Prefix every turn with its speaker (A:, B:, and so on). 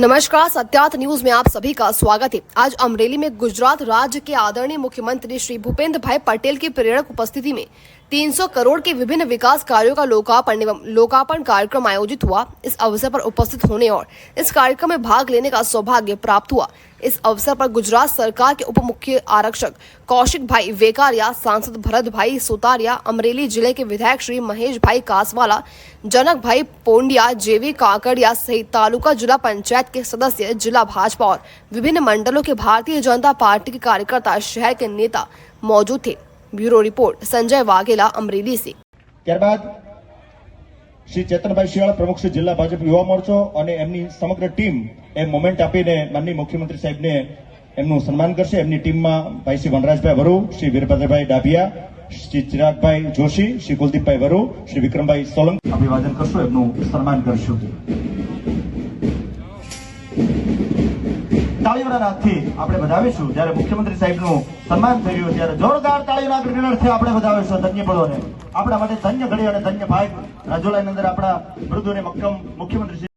A: नमस्कार, सत्यार्थ न्यूज में आप सभी का स्वागत है। आज अमरेली में गुजरात राज्य के आदरणीय मुख्यमंत्री श्री भूपेंद्र भाई पटेल की प्रेरक उपस्थिति में 300 करोड़ के विभिन्न विकास कार्यों का लोकार्पण कार्यक्रम आयोजित हुआ। इस अवसर पर उपस्थित होने और इस कार्यक्रम में भाग लेने का सौभाग्य प्राप्त हुआ। इस अवसर पर गुजरात सरकार के उप मुख्य आरक्षक कौशिक भाई वेकारिया, सांसद भरत भाई सुतारिया, अमरेली जिले के विधायक श्री महेश भाई कासवाला, जनक भाई पोंडिया, जेवी काकड़िया सहित तालुका जिला पंचायत के सदस्य, जिला भाजपा और विभिन्न मंडलों के भारतीय जनता पार्टी के कार्यकर्ता, शहर के नेता मौजूद थे। ब्यूरो रिपोर्ट संजय वाघेला, अमरेली से।
B: ત્યારબાદ શ્રી ચેતનભાઈ શિયાળ, પ્રમુખ શ્રી જિલ્લા ભાજપ યુવા મોરચો અને એમની સમગ્ર ટીમ એ મોમેન્ટ આપીને માનનીય મુખ્યમંત્રી સાહેબને એમનું સન્માન કરશે। એમની ટીમમાં ભાઈ શ્રી વનરાજભાઈ વરુ, શ્રી વીરભદ્રભાઈ ડાભિયા, શ્રી ચિરાગભાઈ જોશી, શ્રી કુલદીપભાઈ વરુ, શ્રી વિક્રમભાઈ સોલંકી અભિવાદન કરશું, એમનું સન્માન કરશું। તાળીઓના નાદથી આપણે વધાવીશું। જ્યારે મુખ્યમંત્રી સાહેબનું સન્માન થઈ રહ્યું ત્યારે જોરદાર તાળીઓના ગણગણાટથી આપણે વધાવીશું ધન્ય પળોને। આપણા માટે ધન્ય ઘડી અને ધન્ય ભાગ રાજુલાની અંદર આપણા મૃદુ અને મક્કમ મુખ્યમંત્રી